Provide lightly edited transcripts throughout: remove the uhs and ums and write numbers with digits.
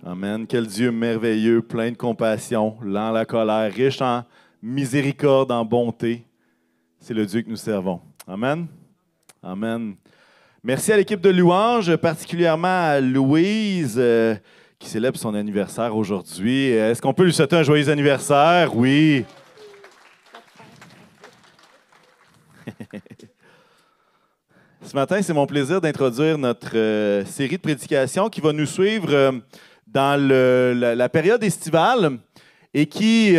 Amen. Quel Dieu merveilleux, plein de compassion, lent à la colère, riche en miséricorde, en bonté. C'est le Dieu que nous servons. Amen. Amen. Merci à l'équipe de louanges, particulièrement à Louise, qui célèbre son anniversaire aujourd'hui. Est-ce qu'on peut lui souhaiter un joyeux anniversaire? Oui. Ce matin, c'est mon plaisir d'introduire notre série de prédications qui va nous suivre dans la période estivale et qui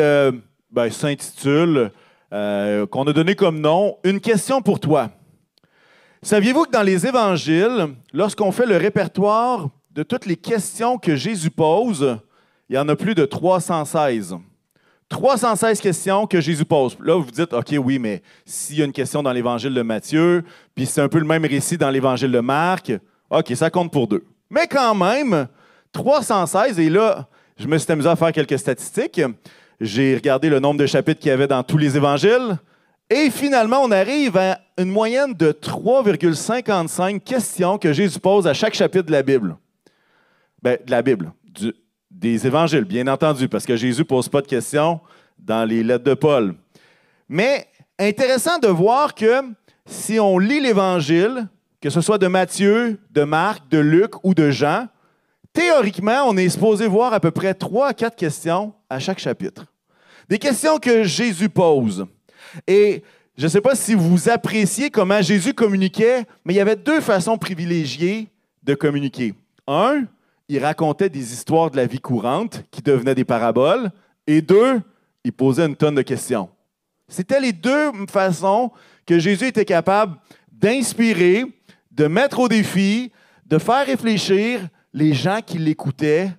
s'intitule, qu'on a donné comme nom, « Une question pour toi ». Saviez-vous que dans les évangiles, lorsqu'on fait le répertoire de toutes les questions que Jésus pose, il y en a plus de 316. 316 questions que Jésus pose. Là, vous vous dites, OK, oui, mais s'il y a une question dans l'évangile de Matthieu, puis c'est un peu le même récit dans l'évangile de Marc, OK, ça compte pour deux. Mais quand même, 316, et là, je me suis amusé à faire quelques statistiques. J'ai regardé le nombre de chapitres qu'il y avait dans tous les évangiles, et finalement, on arrive à une moyenne de 3,55 questions que Jésus pose à chaque chapitre de la Bible. Bien, de la Bible, des évangiles, bien entendu, parce que Jésus ne pose pas de questions dans les lettres de Paul. Mais intéressant de voir que si on lit l'Évangile, que ce soit de Matthieu, de Marc, de Luc ou de Jean, théoriquement, on est supposé voir à peu près 3 à 4 questions à chaque chapitre. Des questions que Jésus pose. Et je ne sais pas si vous appréciez comment Jésus communiquait, mais il y avait 2 façons privilégiées de communiquer. Un, il racontait des histoires de la vie courante qui devenaient des paraboles. Et 2, il posait une tonne de questions. C'était les 2 façons que Jésus était capable d'inspirer, de mettre au défi, de faire réfléchir les gens qui l'écoutaient,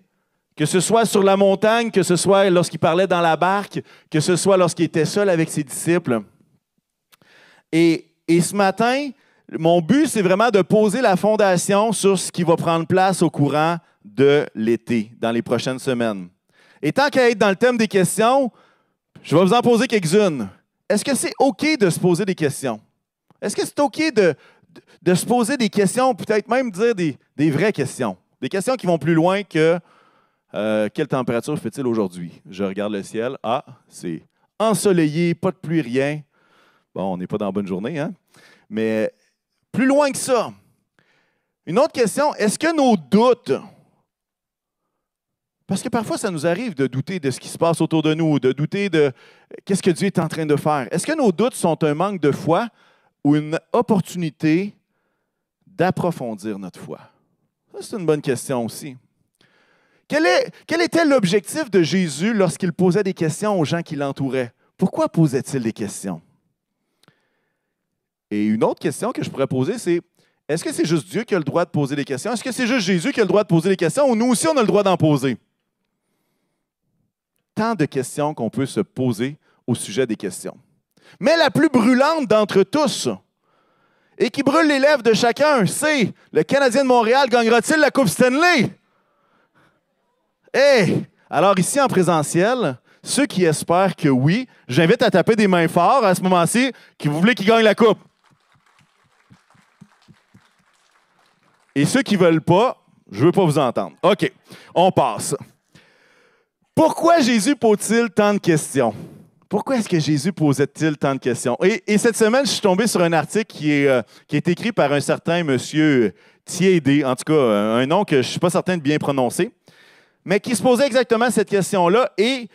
que ce soit sur la montagne, que ce soit lorsqu'il parlait dans la barque, que ce soit lorsqu'il était seul avec ses disciples. Et ce matin, mon but, c'est vraiment de poser la fondation sur ce qui va prendre place au courant de l'été, dans les prochaines semaines. Et tant qu'à être dans le thème des questions, je vais vous en poser quelques-unes. Est-ce que c'est OK de se poser des questions? Est-ce que c'est OK de se poser des questions, peut-être même dire des vraies questions? Des questions qui vont plus loin que quelle température fait-il aujourd'hui? Je regarde le ciel. Ah, c'est ensoleillé, pas de pluie, rien. Bon, on n'est pas dans la bonne journée, hein? Mais plus loin que ça. Une autre question, est-ce que nos doutes, parce que parfois ça nous arrive de douter de ce qui se passe autour de nous, de douter de qu'est-ce que Dieu est en train de faire. Est-ce que nos doutes sont un manque de foi ou une opportunité d'approfondir notre foi? Ça, c'est une bonne question aussi. Quel était l'objectif de Jésus lorsqu'il posait des questions aux gens qui l'entouraient? Pourquoi posait-il des questions? Et une autre question que je pourrais poser, c'est est-ce que c'est juste Dieu qui a le droit de poser des questions? Est-ce que c'est juste Jésus qui a le droit de poser des questions ou nous aussi on a le droit d'en poser? Tant de questions qu'on peut se poser au sujet des questions. Mais la plus brûlante d'entre tous, et qui brûle les lèvres de chacun, c'est le Canadien de Montréal gagnera-t-il la Coupe Stanley? Hey! Alors ici en présentiel, ceux qui espèrent que oui, j'invite à taper des mains fortes à ce moment-ci, qui vous voulez qu'il gagne la Coupe. Et ceux qui ne veulent pas, je ne veux pas vous entendre. OK, on passe. Pourquoi Jésus pose-t-il tant de questions? Pourquoi est-ce que Jésus posait-il tant de questions? Et cette semaine, je suis tombé sur un article qui est écrit par un certain monsieur Thiédé, en tout cas, un nom que je ne suis pas certain de bien prononcer, mais qui se posait exactement cette question-là. Et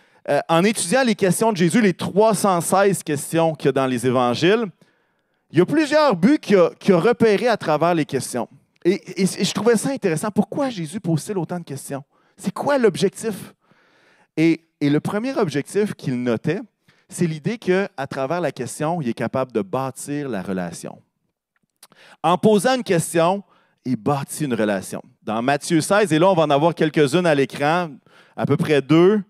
en étudiant les questions de Jésus, les 316 questions qu'il y a dans les évangiles, il y a plusieurs buts qu'il a repérés à travers les questions. Et je trouvais ça intéressant. Pourquoi Jésus pose-t-il autant de questions? C'est quoi l'objectif? Et le premier objectif qu'il notait, c'est l'idée qu'à travers la question, il est capable de bâtir la relation. En posant une question, il bâtit une relation. Dans Matthieu 16, et là, on va en avoir quelques-unes à l'écran, à peu près 2.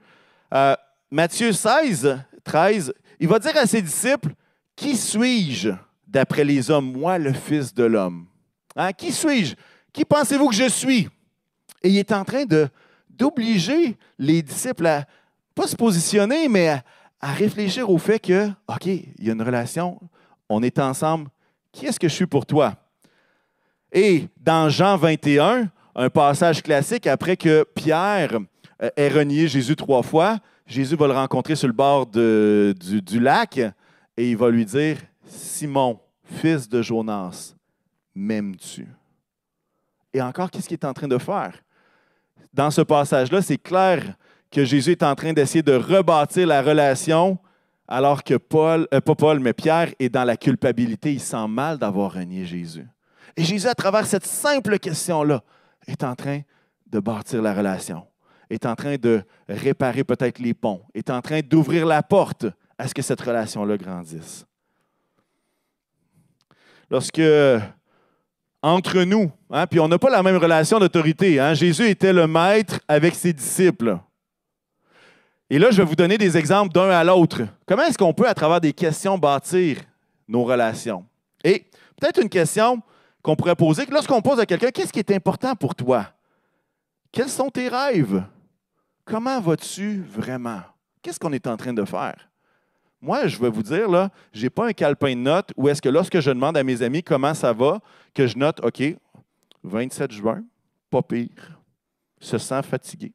Matthieu 16, 13, il va dire à ses disciples, « Qui suis-je d'après les hommes, moi, le Fils de l'homme? » Hein? Qui suis-je? Qui pensez-vous que je suis? Et il est en train d'obliger les disciples à, pas se positionner, mais à réfléchir au fait que, OK, il y a une relation, on est ensemble, qui est-ce que je suis pour toi? Et dans Jean 21, un passage classique après que Pierre ait renié Jésus 3 fois. Jésus va le rencontrer sur le bord du lac et il va lui dire, « Simon, fils de Jonas, m'aimes-tu? » Et encore, qu'est-ce qu'il est en train de faire? Dans ce passage-là, c'est clair que Jésus est en train d'essayer de rebâtir la relation alors que Pierre est dans la culpabilité. Il sent mal d'avoir renié Jésus. Et Jésus, à travers cette simple question-là, est en train de bâtir la relation, est en train de réparer peut-être les ponts, est en train d'ouvrir la porte à ce que cette relation-là grandisse. Lorsque, entre nous, puis on n'a pas la même relation d'autorité, Jésus était le maître avec ses disciples. Et là, je vais vous donner des exemples d'un à l'autre. Comment est-ce qu'on peut, à travers des questions, bâtir nos relations? Et peut-être une question qu'on pourrait poser, que lorsqu'on pose à quelqu'un, qu'est-ce qui est important pour toi? Quels sont tes rêves? Comment vas-tu vraiment? Qu'est-ce qu'on est en train de faire? Moi, je vais vous dire, là, je n'ai pas un calepin de notes où est-ce que lorsque je demande à mes amis comment ça va, que je note, OK, 27 juin, pas pire, se sent fatigué.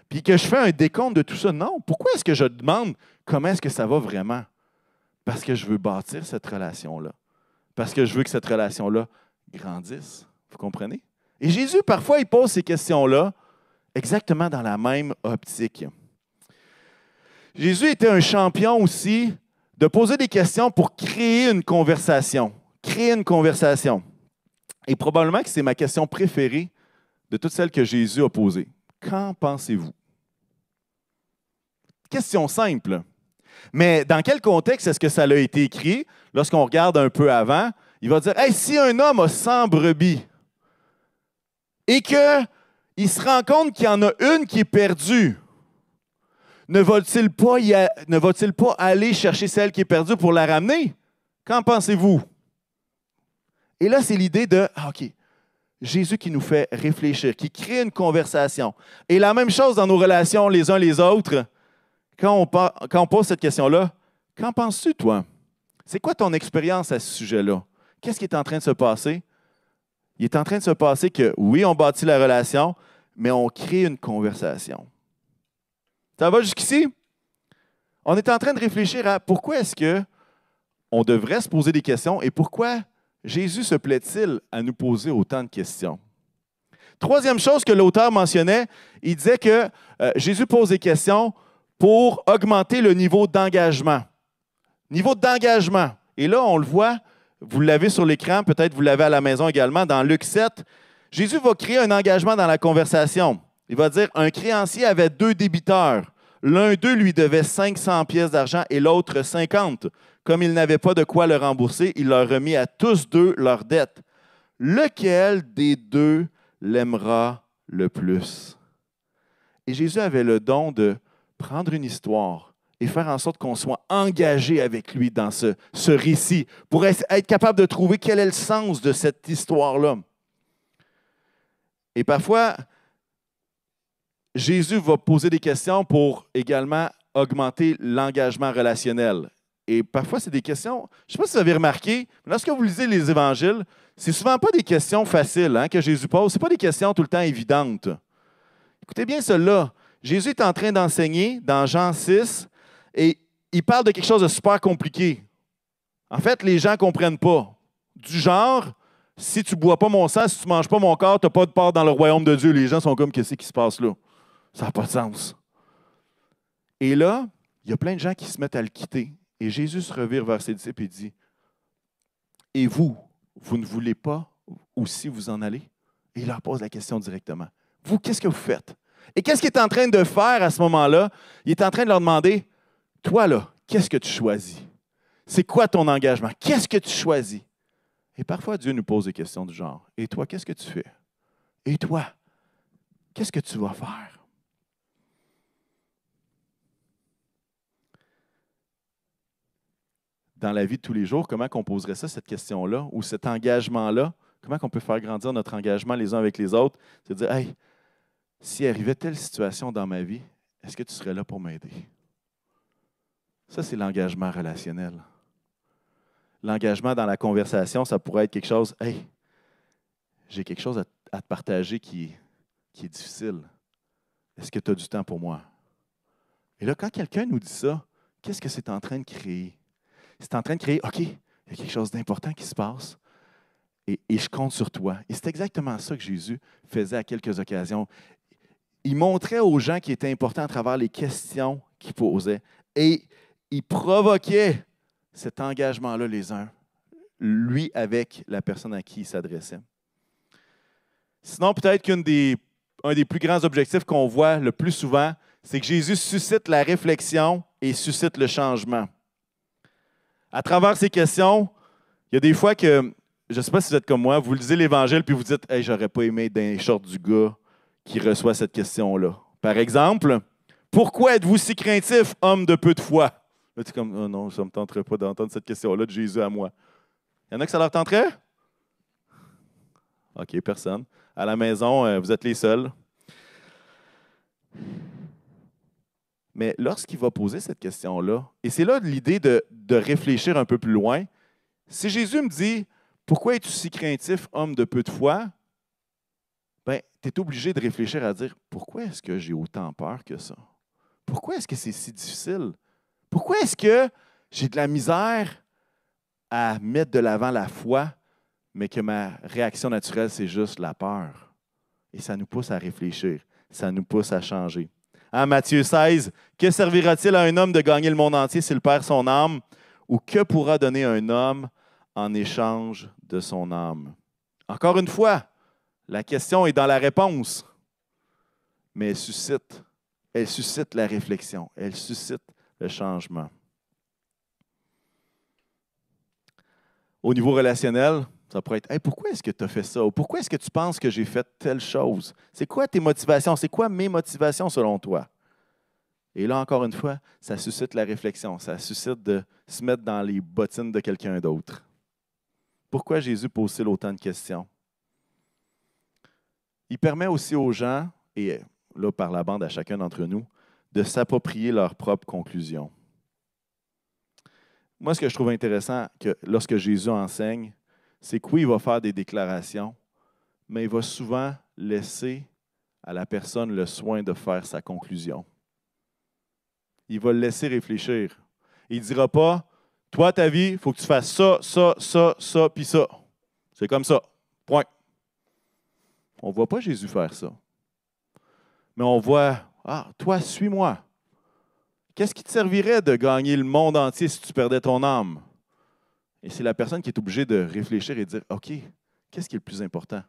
Puis que je fais un décompte de tout ça. Non, pourquoi est-ce que je demande comment est-ce que ça va vraiment? Parce que je veux bâtir cette relation-là. Parce que je veux que cette relation-là grandisse. Vous comprenez? Et Jésus, parfois, il pose ces questions-là exactement dans la même optique. Jésus était un champion aussi de poser des questions pour créer une conversation. Créer une conversation. Et probablement que c'est ma question préférée de toutes celles que Jésus a posées. Qu'en pensez-vous? Question simple. Mais dans quel contexte est-ce que ça a été écrit? Lorsqu'on regarde un peu avant, il va dire, « Hey, si un homme a 100 brebis et qu'il se rend compte qu'il y en a une qui est perdue, ne va-t-il pas aller chercher celle qui est perdue pour la ramener? Qu'en pensez-vous? » Et là, c'est l'idée de, OK, Jésus qui nous fait réfléchir, qui crée une conversation. Et la même chose dans nos relations les uns les autres. Quand on pose cette question-là, qu'en penses-tu, toi? C'est quoi ton expérience à ce sujet-là? Qu'est-ce qui est en train de se passer? Il est en train de se passer que, oui, on bâtit la relation, mais on crée une conversation. Ça va jusqu'ici? On est en train de réfléchir à pourquoi est-ce qu'on devrait se poser des questions et pourquoi Jésus se plaît-il à nous poser autant de questions? Troisième chose que l'auteur mentionnait, il disait que Jésus pose des questions pour augmenter le niveau d'engagement. Niveau d'engagement. Et là, on le voit, vous l'avez sur l'écran, peut-être vous l'avez à la maison également, dans Luc 7. Jésus va créer un engagement dans la conversation. Il va dire, un créancier avait 2 débiteurs. L'un d'eux lui devait 500 pièces d'argent et l'autre 50. Comme il n'avait pas de quoi le rembourser, il leur remit à tous 2 leur dette. Lequel des 2 l'aimera le plus? Et Jésus avait le don de prendre une histoire et faire en sorte qu'on soit engagé avec lui dans ce récit pour être capable de trouver quel est le sens de cette histoire-là. Et parfois, Jésus va poser des questions pour également augmenter l'engagement relationnel. Et parfois, c'est des questions, je ne sais pas si vous avez remarqué, mais lorsque vous lisez les évangiles, c'est souvent pas des questions faciles que Jésus pose, ce n'est pas des questions tout le temps évidentes. Écoutez bien cela. Jésus est en train d'enseigner dans Jean 6 et il parle de quelque chose de super compliqué. En fait, les gens ne comprennent pas. Du genre, si tu ne bois pas mon sang, si tu ne manges pas mon corps, tu n'as pas de part dans le royaume de Dieu. Les gens sont comme, qu'est-ce qui se passe là? Ça n'a pas de sens. Et là, il y a plein de gens qui se mettent à le quitter. Et Jésus se revire vers ses disciples et dit, « Et vous, vous ne voulez pas aussi vous en aller? » Et il leur pose la question directement. « Vous, qu'est-ce que vous faites? » Et qu'est-ce qu'il est en train de faire à ce moment-là? Il est en train de leur demander, « Toi, là, qu'est-ce que tu choisis? C'est quoi ton engagement? Qu'est-ce que tu choisis? » Et parfois, Dieu nous pose des questions du genre, « Et toi, qu'est-ce que tu fais? Et toi, qu'est-ce que tu vas faire? » Dans la vie de tous les jours, comment on poserait ça, cette question-là, ou cet engagement-là? Comment on peut faire grandir notre engagement les uns avec les autres? C'est de dire, « Hey, s'il arrivait telle situation dans ma vie, est-ce que tu serais là pour m'aider? » Ça, c'est l'engagement relationnel. L'engagement dans la conversation, ça pourrait être quelque chose, « Hey, j'ai quelque chose à te partager qui est difficile. Est-ce que tu as du temps pour moi? Et là, quand quelqu'un nous dit ça, qu'est-ce que c'est en train de créer? C'est en train de créer, OK, il y a quelque chose d'important qui se passe et je compte sur toi. Et c'est exactement ça que Jésus faisait à quelques occasions. Il montrait aux gens qui étaient importants à travers les questions qu'il posait et il provoquait cet engagement-là les uns, lui avec la personne à qui il s'adressait. Sinon, peut-être qu'un des plus grands objectifs qu'on voit le plus souvent, c'est que Jésus suscite la réflexion et suscite le changement. À travers ces questions, il y a des fois que, je ne sais pas si vous êtes comme moi, vous lisez l'Évangile puis vous dites « Hey, j'aurais pas aimé être dans les shorts du gars qui reçoit cette question-là. » Par exemple, « Pourquoi êtes-vous si craintif, homme de peu de foi? » Là, tu es comme « Oh non, ça ne me tenterait pas d'entendre cette question-là de Jésus à moi. » Il y en a que ça leur tenterait? OK, personne. À la maison, vous êtes les seuls. Mais lorsqu'il va poser cette question-là, et c'est là l'idée de réfléchir un peu plus loin, si Jésus me dit « Pourquoi es-tu si craintif, homme de peu de foi? » Bien, tu es obligé de réfléchir à dire « Pourquoi est-ce que j'ai autant peur que ça? Pourquoi est-ce que c'est si difficile? Pourquoi est-ce que j'ai de la misère à mettre de l'avant la foi, mais que ma réaction naturelle, c'est juste la peur? » Et ça nous pousse à réfléchir, ça nous pousse à changer. Hein, Matthieu 16, « Que servira-t-il à un homme de gagner le monde entier s'il perd son âme? Ou que pourra donner un homme en échange de son âme? » Encore une fois, la question est dans la réponse, mais elle suscite la réflexion, elle suscite le changement. Au niveau relationnel, ça pourrait être « Hey, pourquoi est-ce que tu as fait ça? Ou pourquoi est-ce que tu penses que j'ai fait telle chose? C'est quoi tes motivations? C'est quoi mes motivations selon toi? » Et là, encore une fois, ça suscite la réflexion, ça suscite de se mettre dans les bottines de quelqu'un d'autre. Pourquoi Jésus pose-t-il autant de questions? Il permet aussi aux gens, et là par la bande à chacun d'entre nous, de s'approprier leurs propres conclusions. Moi, ce que je trouve intéressant que lorsque Jésus enseigne, c'est que oui, il va faire des déclarations, mais il va souvent laisser à la personne le soin de faire sa conclusion. Il va le laisser réfléchir. Il ne dira pas « Toi, ta vie, il faut que tu fasses ça, ça, ça, ça, puis ça. C'est comme ça. Point. » On ne voit pas Jésus faire ça. Mais on voit « Ah, toi, suis-moi. Qu'est-ce qui te servirait de gagner le monde entier si tu perdais ton âme? » Et c'est la personne qui est obligée de réfléchir et de dire « OK, qu'est-ce qui est le plus important? »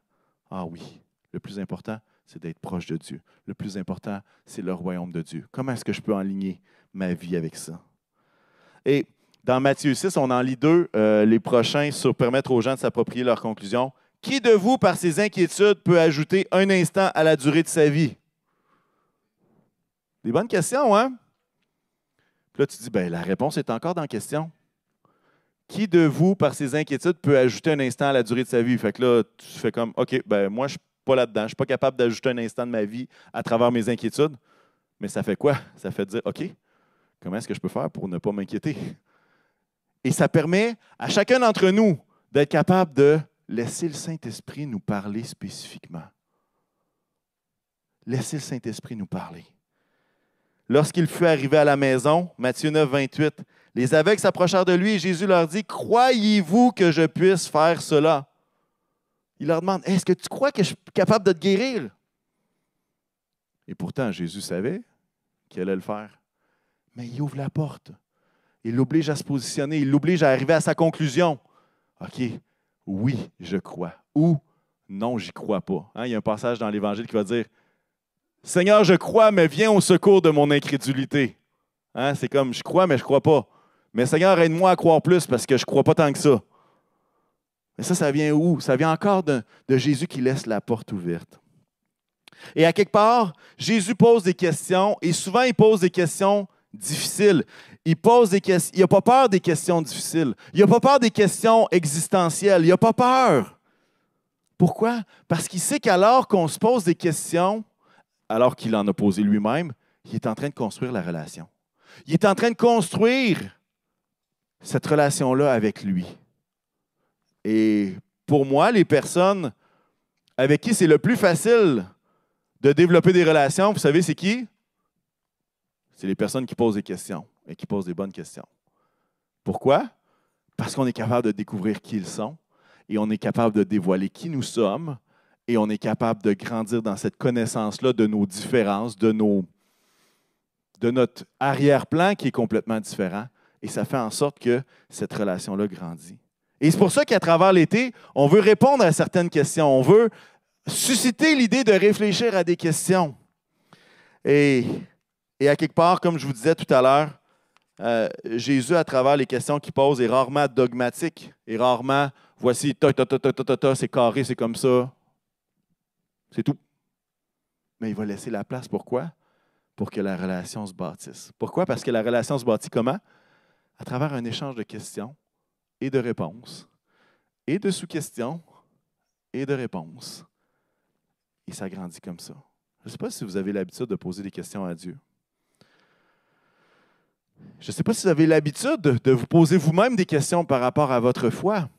Ah oui, le plus important, c'est d'être proche de Dieu. Le plus important, c'est le royaume de Dieu. Comment est-ce que je peux aligner ma vie avec ça? Et dans Matthieu 6, on en lit deux, les prochains, sur permettre aux gens de s'approprier leurs conclusions. « Qui de vous, par ses inquiétudes, peut ajouter un instant à la durée de sa vie? » Des bonnes questions, hein? Puis là, tu dis, bien, la réponse est encore dans la question. Qui de vous, par ses inquiétudes, peut ajouter un instant à la durée de sa vie? Fait que là, tu fais comme, OK, ben moi, je ne suis pas là-dedans. Je ne suis pas capable d'ajouter un instant de ma vie à travers mes inquiétudes. Mais ça fait quoi? Ça fait dire, OK, comment est-ce que je peux faire pour ne pas m'inquiéter? Et ça permet à chacun d'entre nous d'être capable de laisser le Saint-Esprit nous parler spécifiquement. Laissez le Saint-Esprit nous parler. Lorsqu'il fut arrivé à la maison, Matthieu 9, 28, les aveugles s'approchèrent de lui et Jésus leur dit, « Croyez-vous que je puisse faire cela? » Il leur demande, « Est-ce que tu crois que je suis capable de te guérir? » Et pourtant, Jésus savait qu'il allait le faire. Mais il ouvre la porte. Il l'oblige à se positionner. Il l'oblige à arriver à sa conclusion. « OK, oui, je crois. » Ou « Non, j'y crois pas. » Hein, il y a un passage dans l'Évangile qui va dire, « Seigneur, je crois, mais viens au secours de mon incrédulité. » Hein, c'est comme, je crois, mais je ne crois pas. Mais Seigneur, aide-moi à croire plus parce que je ne crois pas tant que ça. Mais ça vient où? Ça vient encore de Jésus qui laisse la porte ouverte. Et à quelque part, Jésus pose des questions et souvent il pose des questions difficiles. Il n'a pas peur des questions difficiles. Il n'a pas peur des questions existentielles. Il n'a pas peur. Pourquoi? Parce qu'il sait qu'alors qu'on se pose des questions, alors qu'il en a posé lui-même, il est en train de construire la relation. Il est en train de construire cette relation-là avec lui. Et pour moi, les personnes avec qui c'est le plus facile de développer des relations, vous savez, c'est qui? C'est les personnes qui posent des questions et qui posent des bonnes questions. Pourquoi? Parce qu'on est capable de découvrir qui ils sont et on est capable de dévoiler qui nous sommes et on est capable de grandir dans cette connaissance-là de nos différences, de notre arrière-plan qui est complètement différent. Et ça fait en sorte que cette relation-là grandit. Et c'est pour ça qu'à travers l'été, on veut répondre à certaines questions. On veut susciter l'idée de réfléchir à des questions. Et à quelque part, comme je vous disais tout à l'heure, Jésus, à travers les questions qu'il pose, est rarement dogmatique. Et rarement, voici, c'est carré, c'est comme ça. C'est tout. Mais il va laisser la place. Pourquoi? Pour que la relation se bâtisse. Pourquoi? Parce que la relation se bâtit comment? À travers un échange de questions et de réponses, et de sous-questions et de réponses. Et ça grandit comme ça. Je ne sais pas si vous avez l'habitude de poser des questions à Dieu. Je ne sais pas si vous avez l'habitude de vous poser vous-même des questions par rapport à votre foi.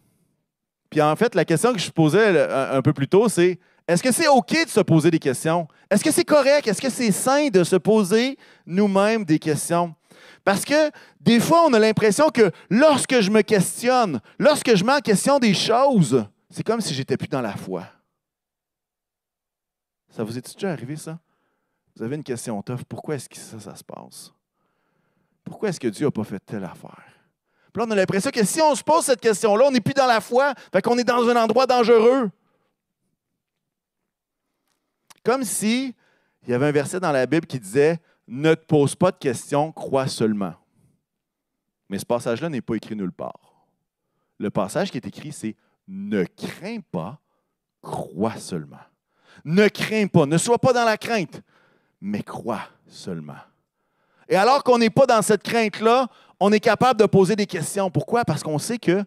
Puis en fait, la question que je posais un peu plus tôt, c'est est-ce que c'est OK de se poser des questions? Est-ce que c'est correct? Est-ce que c'est sain de se poser nous-mêmes des questions? Parce que des fois, on a l'impression que lorsque je me questionne, lorsque je mets en question des choses, c'est comme si j'étais plus dans la foi. Ça vous est déjà arrivé, ça? Vous avez une question tough. Pourquoi est-ce que ça se passe? Pourquoi est-ce que Dieu n'a pas fait telle affaire? Puis là, on a l'impression que si on se pose cette question-là, on n'est plus dans la foi, fait qu'on est dans un endroit dangereux. Comme si il y avait un verset dans la Bible qui disait « Ne te pose pas de questions, crois seulement ». Mais ce passage-là n'est pas écrit nulle part. Le passage qui est écrit, c'est « Ne crains pas, crois seulement ». Ne crains pas, ne sois pas dans la crainte, mais crois seulement. Et alors qu'on n'est pas dans cette crainte-là, on est capable de poser des questions. Pourquoi? Parce qu'on sait que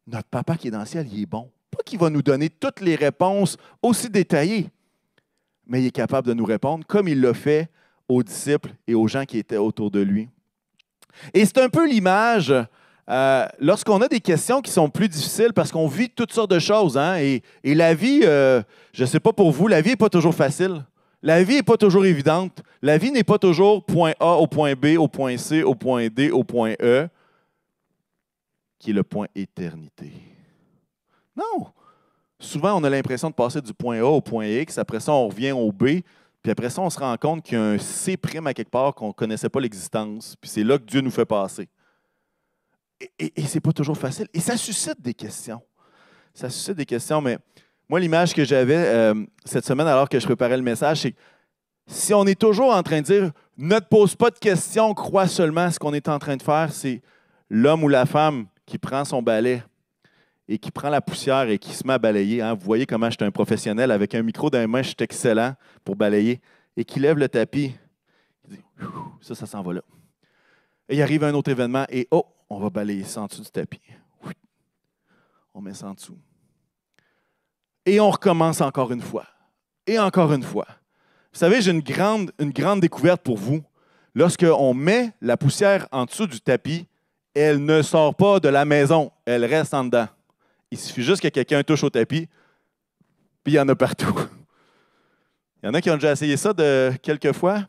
notre Papa qui est dans le ciel, il est bon. Pas qu'il va nous donner toutes les réponses aussi détaillées, mais il est capable de nous répondre comme il l'a fait aux disciples et aux gens qui étaient autour de lui. Et c'est un peu l'image, lorsqu'on a des questions qui sont plus difficiles, parce qu'on vit toutes sortes de choses, hein, et la vie, je ne sais pas pour vous, la vie n'est pas toujours facile. La vie n'est pas toujours évidente. La vie n'est pas toujours point A au point B, au point C, au point D, au point E, qui est le point éternité. Non! Souvent, on a l'impression de passer du point A au point X, après ça, on revient au B, puis après ça, on se rend compte qu'il y a un C' à quelque part qu'on ne connaissait pas l'existence, puis c'est là que Dieu nous fait passer. Et ce n'est pas toujours facile. Et ça suscite des questions. Ça suscite des questions, mais moi, l'image que j'avais cette semaine alors que je préparais le message, c'est que si on est toujours en train de dire « Ne te pose pas de questions, crois seulement », ce qu'on est en train de faire, c'est l'homme ou la femme qui prend son balai et qui prend la poussière et qui se met à balayer. Hein. Vous voyez comment je suis un professionnel. Avec un micro dans les mains, je suis excellent pour balayer. Et qui lève le tapis. Il dit « Ça s'en va là ». Et il arrive un autre événement et « Oh, on va balayer ça en dessous du tapis. » On met ça en dessous. Et on recommence encore une fois. Et encore une fois. Vous savez, j'ai une grande découverte pour vous. Lorsqu'on met la poussière en dessous du tapis, elle ne sort pas de la maison. Elle reste en dedans. Il suffit juste que quelqu'un touche au tapis, puis il y en a partout. Il y en a qui ont déjà essayé ça quelques fois.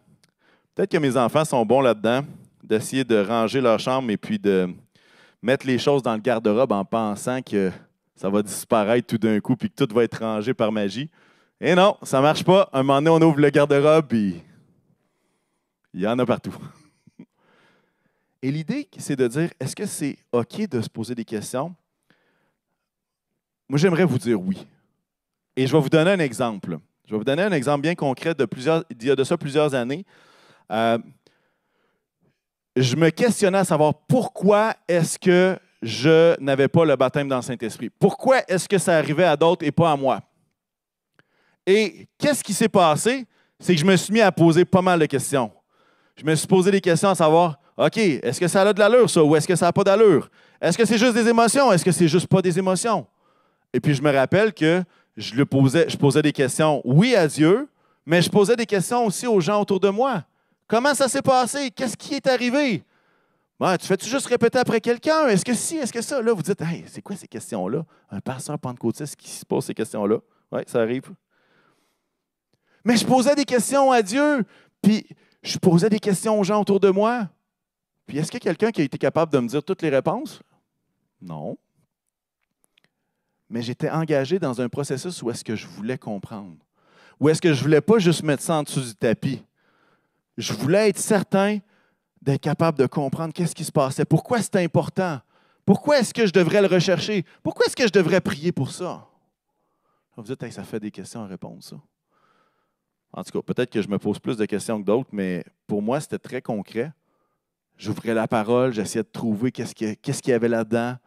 Peut-être que mes enfants sont bons là-dedans, d'essayer de ranger leur chambre et puis de mettre les choses dans le garde-robe en pensant que ça va disparaître tout d'un coup puis que tout va être rangé par magie. Et non, ça ne marche pas. Un moment donné, on ouvre le garde-robe puis il y en a partout. Et l'idée, c'est de dire, est-ce que c'est OK de se poser des questions? Moi, j'aimerais vous dire oui. Et je vais vous donner un exemple. Je vais vous donner un exemple bien concret d'il y a de ça plusieurs années. Je me questionnais à savoir pourquoi est-ce que je n'avais pas le baptême dans le Saint-Esprit. Pourquoi est-ce que ça arrivait à d'autres et pas à moi? Et qu'est-ce qui s'est passé? C'est que je me suis mis à poser pas mal de questions. Je me suis posé des questions à savoir, OK, est-ce que ça a de l'allure, ça, ou est-ce que ça n'a pas d'allure? Est-ce que c'est juste des émotions? Est-ce que c'est juste pas des émotions? Et puis, je me rappelle que je posais des questions, oui, à Dieu, mais je posais des questions aussi aux gens autour de moi. Comment ça s'est passé? Qu'est-ce qui est arrivé? Ben, tu fais-tu juste répéter après quelqu'un? Est-ce que si? Est-ce que ça? Là, vous dites, hey, c'est quoi ces questions-là? Un pasteur pentecôtiste qui se pose ces questions-là? Oui, ça arrive. Mais je posais des questions à Dieu, puis je posais des questions aux gens autour de moi. Puis est-ce qu'il y a quelqu'un qui a été capable de me dire toutes les réponses? Non. Mais j'étais engagé dans un processus où est-ce que je voulais comprendre. Où est-ce que je ne voulais pas juste mettre ça en dessous du tapis. Je voulais être certain d'être capable de comprendre qu'est-ce qui se passait. Pourquoi c'était important? Pourquoi est-ce que je devrais le rechercher? Pourquoi est-ce que je devrais prier pour ça? Vous dites, hey, ça fait des questions à répondre, ça. En tout cas, peut-être que je me pose plus de questions que d'autres, mais pour moi, c'était très concret. J'ouvrais la parole, j'essayais de trouver qu'est-ce qu'il y avait là-dedans.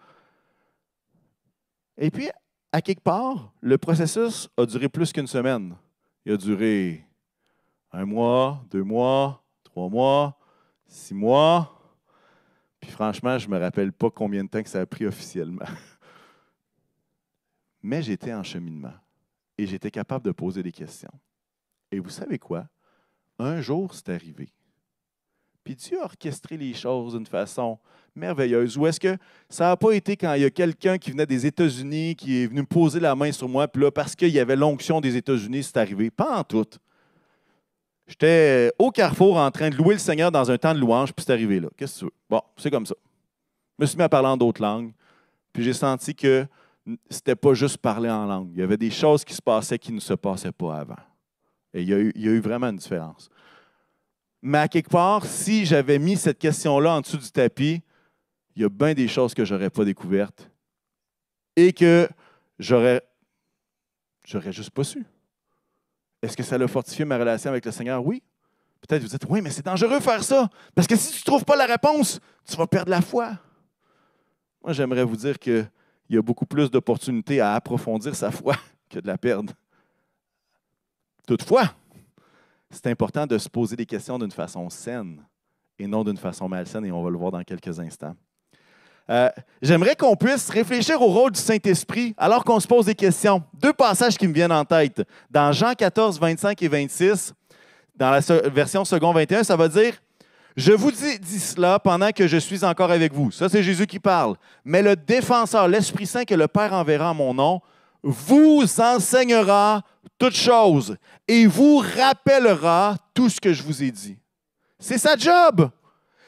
Et puis, à quelque part, le processus a duré plus qu'une semaine. Il a duré 1 mois, 2 mois, 3 mois, 6 mois. Puis franchement, je ne me rappelle pas combien de temps que ça a pris officiellement. Mais j'étais en cheminement et j'étais capable de poser des questions. Et vous savez quoi? Un jour, c'est arrivé. Puis Dieu a orchestré les choses d'une façon merveilleuse. Ou est-ce que ça n'a pas été quand il y a quelqu'un qui venait des États-Unis, qui est venu me poser la main sur moi, puis là, parce qu'il y avait l'onction des États-Unis, c'est arrivé? Pas en tout. J'étais au carrefour en train de louer le Seigneur dans un temps de louange, puis c'est arrivé là. Qu'est-ce que tu veux? Bon, c'est comme ça. Je me suis mis à parler en d'autres langues, puis j'ai senti que c'était pas juste parler en langue. Il y avait des choses qui se passaient qui ne se passaient pas avant. Et il y a eu vraiment une différence. Mais à quelque part, si j'avais mis cette question-là en dessous du tapis, il y a bien des choses que je n'aurais pas découvertes et que j'aurais juste pas su. Est-ce que ça a fortifié ma relation avec le Seigneur? Oui. Peut-être vous dites, oui, mais c'est dangereux de faire ça, parce que si tu ne trouves pas la réponse, tu vas perdre la foi. Moi, j'aimerais vous dire qu'il y a beaucoup plus d'opportunités à approfondir sa foi que de la perdre. Toutefois, c'est important de se poser des questions d'une façon saine et non d'une façon malsaine, et on va le voir dans quelques instants. J'aimerais qu'on puisse réfléchir au rôle du Saint-Esprit alors qu'on se pose des questions. 2 passages qui me viennent en tête. Dans Jean 14, 25 et 26, dans la version second 21, ça va dire « Je vous dis cela pendant que je suis encore avec vous. » Ça, c'est Jésus qui parle. « Mais le défenseur, l'Esprit Saint que le Père enverra en mon nom, vous enseignera toutes choses et vous rappellera tout ce que je vous ai dit. » C'est sa job.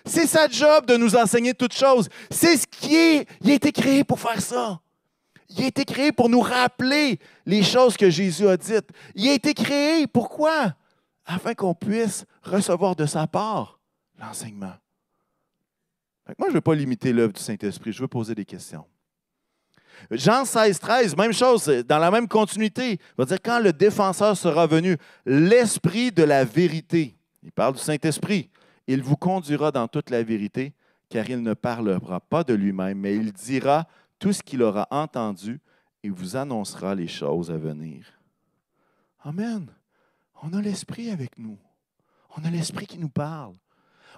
C'est sa job de nous enseigner toutes choses. C'est ce qui est. Il a été créé pour faire ça. Il a été créé pour nous rappeler les choses que Jésus a dites. Il a été créé, pourquoi? Afin qu'on puisse recevoir de sa part l'enseignement. Moi, je ne veux pas limiter l'œuvre du Saint-Esprit, je veux poser des questions. Jean 16, 13, même chose, dans la même continuité. Il va dire, quand le défenseur sera venu, l'Esprit de la vérité, il parle du Saint-Esprit, il vous conduira dans toute la vérité, car il ne parlera pas de lui-même, mais il dira tout ce qu'il aura entendu et vous annoncera les choses à venir. Amen. On a l'Esprit avec nous. On a l'Esprit qui nous parle.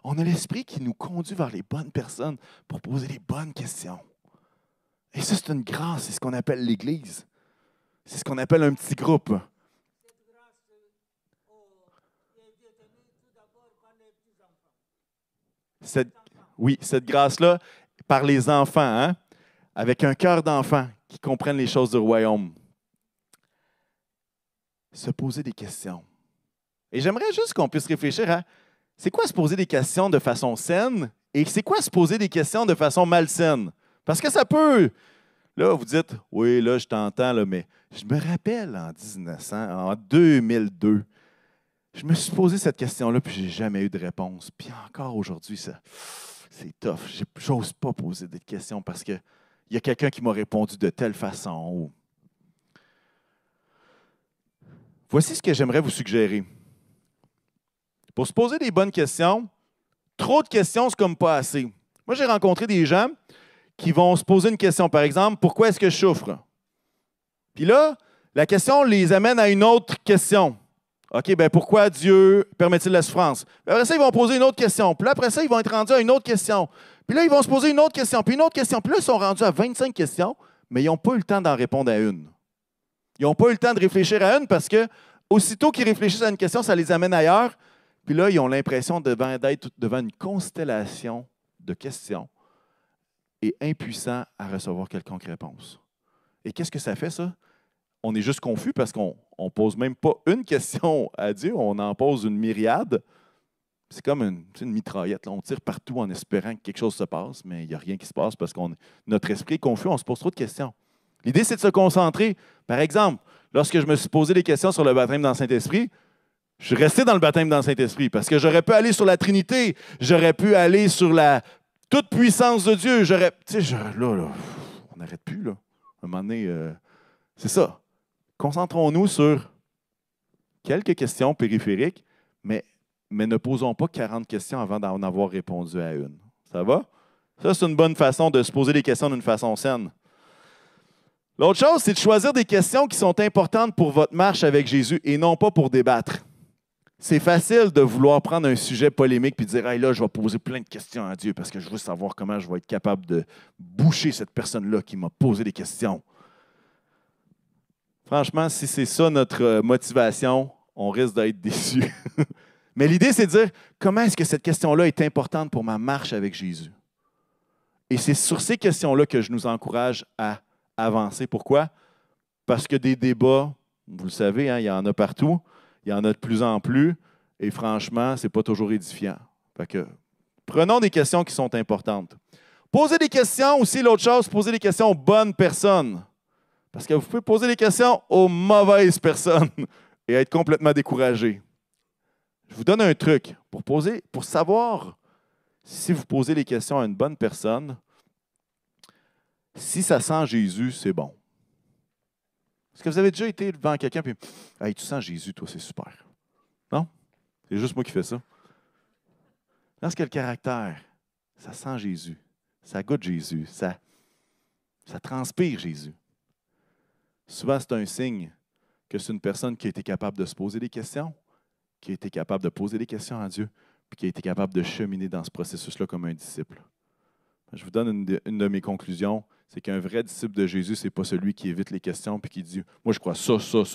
On a l'Esprit qui nous conduit vers les bonnes personnes pour poser les bonnes questions. Et ça, c'est une grâce. C'est ce qu'on appelle l'Église. C'est ce qu'on appelle un petit groupe. Cette grâce-là, par les enfants, hein? Avec un cœur d'enfant qui comprennent les choses du royaume. Se poser des questions. Et j'aimerais juste qu'on puisse réfléchir à c'est quoi se poser des questions de façon saine et c'est quoi se poser des questions de façon malsaine. Parce que ça peut. Là, vous dites, oui, là, je t'entends, là, mais je me rappelle en 2002, je me suis posé cette question-là, puis je n'ai jamais eu de réponse. Puis encore aujourd'hui, c'est tough. Je n'ose pas poser des questions parce qu'il y a quelqu'un qui m'a répondu de telle façon. Voici ce que j'aimerais vous suggérer. Pour se poser des bonnes questions, trop de questions, c'est comme pas assez. Moi, j'ai rencontré des gens qui vont se poser une question. Par exemple, pourquoi est-ce que je souffre? Puis là, la question les amène à une autre question. OK, bien pourquoi Dieu permet-il la souffrance? Puis après ça, ils vont poser une autre question. Puis là, après ça, ils vont être rendus à une autre question. Puis là, ils vont se poser une autre question, puis une autre question. Puis là, ils sont rendus à 25 questions, mais ils n'ont pas eu le temps d'en répondre à une. Ils n'ont pas eu le temps de réfléchir à une parce que aussitôt qu'ils réfléchissent à une question, ça les amène ailleurs. Puis là, ils ont l'impression d'être devant une constellation de questions et impuissants à recevoir quelconque réponse. Et qu'est-ce que ça fait, ça? On est juste confus parce qu'on ne pose même pas une question à Dieu, on en pose une myriade. C'est comme une mitraillette. Là. On tire partout en espérant que quelque chose se passe, mais il n'y a rien qui se passe parce que notre esprit est confus, on se pose trop de questions. L'idée, c'est de se concentrer. Par exemple, lorsque je me suis posé des questions sur le baptême dans le Saint-Esprit, je suis resté dans le baptême dans le Saint-Esprit parce que j'aurais pu aller sur la Trinité, j'aurais pu aller sur la toute-puissance de Dieu. Là, on n'arrête plus. Là. À un moment donné, c'est ça. Concentrons-nous sur quelques questions périphériques, mais ne posons pas 40 questions avant d'en avoir répondu à une. Ça va? Ça, c'est une bonne façon de se poser des questions d'une façon saine. L'autre chose, c'est de choisir des questions qui sont importantes pour votre marche avec Jésus et non pas pour débattre. C'est facile de vouloir prendre un sujet polémique et dire hey, « là, je vais poser plein de questions à Dieu parce que je veux savoir comment je vais être capable de boucher cette personne-là qui m'a posé des questions. » Franchement, si c'est ça notre motivation, on risque d'être déçu. Mais l'idée, c'est de dire comment est-ce que cette question-là est importante pour ma marche avec Jésus. Et c'est sur ces questions-là que je nous encourage à avancer. Pourquoi? Parce que des débats, vous le savez, hein, il y en a partout. Il y en a de plus en plus, et franchement, ce n'est pas toujours édifiant. Fait que, prenons des questions qui sont importantes. Posez des questions aussi, l'autre chose, posez des questions aux bonnes personnes. Parce que vous pouvez poser des questions aux mauvaises personnes et être complètement découragé. Je vous donne un truc pour savoir si vous posez les questions à une bonne personne, si ça sent Jésus, c'est bon. Est-ce que vous avez déjà été devant quelqu'un et hey, tu sens Jésus, toi, c'est super. Non? C'est juste moi qui fais ça. Lorsque le caractère, ça sent Jésus, ça goûte Jésus, ça transpire Jésus. Souvent, c'est un signe que c'est une personne qui a été capable de se poser des questions, qui a été capable de poser des questions à Dieu, puis qui a été capable de cheminer dans ce processus-là comme un disciple. Je vous donne une de mes conclusions, c'est qu'un vrai disciple de Jésus, ce n'est pas celui qui évite les questions et qui dit « Moi, je crois ça,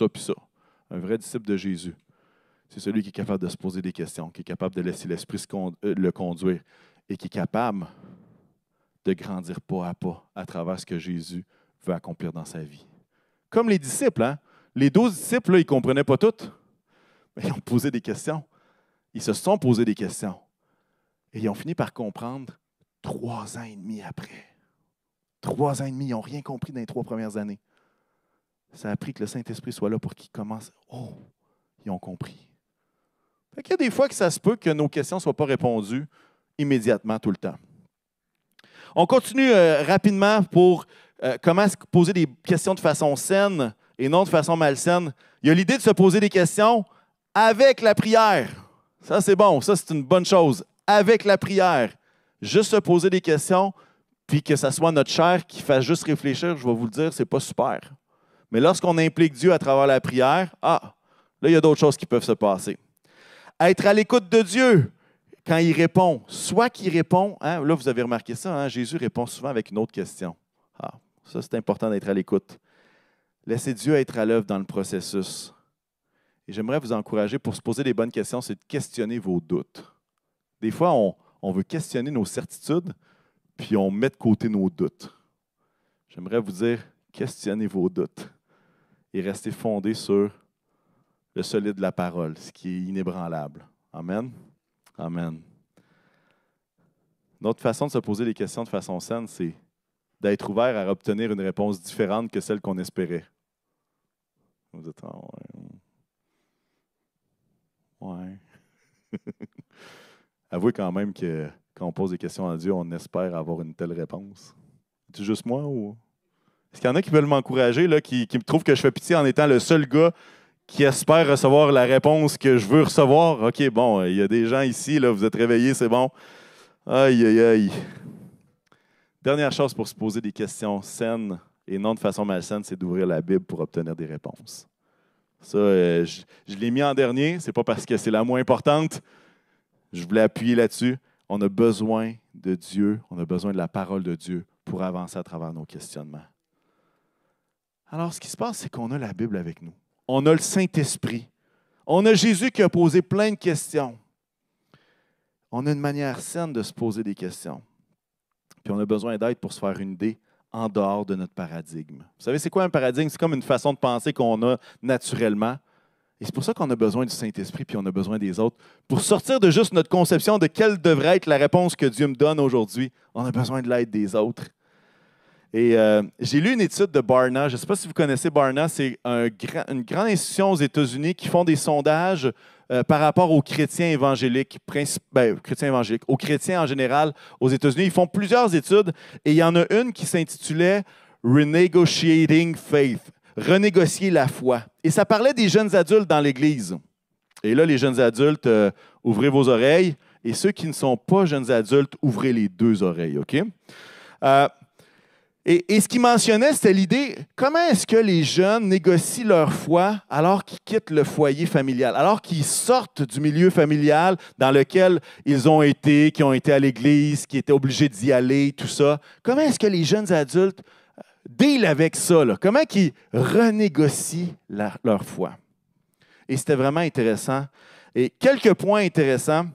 puis ça. » Un vrai disciple de Jésus, c'est celui qui est capable de se poser des questions, qui est capable de laisser l'Esprit le conduire et qui est capable de grandir pas à travers ce que Jésus veut accomplir dans sa vie. Comme les disciples, hein? Les 12 disciples, là, ils ne comprenaient pas tout, mais ils ont posé des questions. Ils se sont posés des questions. Et ils ont fini par comprendre 3 ans et demi après. 3 ans et demi, ils n'ont rien compris dans les 3 premières années. Ça a pris que le Saint-Esprit soit là pour qu'ils commencent. Oh, ils ont compris. Fait qu'il y a des fois que ça se peut que nos questions ne soient pas répondues immédiatement tout le temps. On continue rapidement pour comment poser des questions de façon saine et non de façon malsaine. Il y a l'idée de se poser des questions avec la prière. Ça, c'est bon. Ça, c'est une bonne chose. Avec la prière. Juste se poser des questions, puis que ce soit notre chair qui fasse juste réfléchir, je vais vous le dire, c'est pas super. Mais lorsqu'on implique Dieu à travers la prière, là, il y a d'autres choses qui peuvent se passer. Être à l'écoute de Dieu quand il répond. Soit qu'il répond, hein, là, vous avez remarqué ça, hein, Jésus répond souvent avec une autre question. Ça, c'est important d'être à l'écoute. Laissez Dieu être à l'œuvre dans le processus. Et j'aimerais vous encourager pour se poser des bonnes questions, c'est de questionner vos doutes. Des fois, on veut questionner nos certitudes, puis on met de côté nos doutes. J'aimerais vous dire, questionnez vos doutes et restez fondés sur le solide de la parole, ce qui est inébranlable. Amen? Amen. Notre façon de se poser des questions de façon saine, c'est d'être ouvert à obtenir une réponse différente que celle qu'on espérait. Vous dites, ouais. Avouez quand même que quand on pose des questions à Dieu, on espère avoir une telle réponse. C'est juste moi ou... Est-ce qu'il y en a qui veulent m'encourager, là, qui me trouvent que je fais pitié en étant le seul gars qui espère recevoir la réponse que je veux recevoir? OK, bon, il y a des gens ici, là, vous êtes réveillés, c'est bon. Aïe, aïe, aïe. Dernière chose pour se poser des questions saines et non de façon malsaine, c'est d'ouvrir la Bible pour obtenir des réponses. Ça, je l'ai mis en dernier, c'est pas parce que c'est la moins importante. Je voulais appuyer là-dessus. On a besoin de Dieu, on a besoin de la parole de Dieu pour avancer à travers nos questionnements. Alors, ce qui se passe, c'est qu'on a la Bible avec nous. On a le Saint-Esprit. On a Jésus qui a posé plein de questions. On a une manière saine de se poser des questions. Puis on a besoin d'aide pour se faire une idée en dehors de notre paradigme. Vous savez, c'est quoi un paradigme? C'est comme une façon de penser qu'on a naturellement. Et c'est pour ça qu'on a besoin du Saint-Esprit, puis on a besoin des autres. Pour sortir de juste notre conception de quelle devrait être la réponse que Dieu me donne aujourd'hui, on a besoin de l'aide des autres. Et j'ai lu une étude de Barna. Je ne sais pas si vous connaissez Barna. C'est une grande institution aux États-Unis qui font des sondages par rapport aux chrétiens évangéliques, aux chrétiens en général aux États-Unis. Ils font plusieurs études et il y en a une qui s'intitulait Renegotiating Faith, renégocier la foi. Et ça parlait des jeunes adultes dans l'Église. Et là, les jeunes adultes, ouvrez vos oreilles. Et ceux qui ne sont pas jeunes adultes, ouvrez les deux oreilles, OK? Et ce qu'il mentionnait, c'était l'idée, comment est-ce que les jeunes négocient leur foi alors qu'ils quittent le foyer familial, alors qu'ils sortent du milieu familial dans lequel ils ont été, qui ont été à l'église, qui étaient obligés d'y aller, tout ça. Comment est-ce que les jeunes adultes deal avec ça? Là? Comment ils renégocient leur foi? Et c'était vraiment intéressant. Et quelques points intéressants.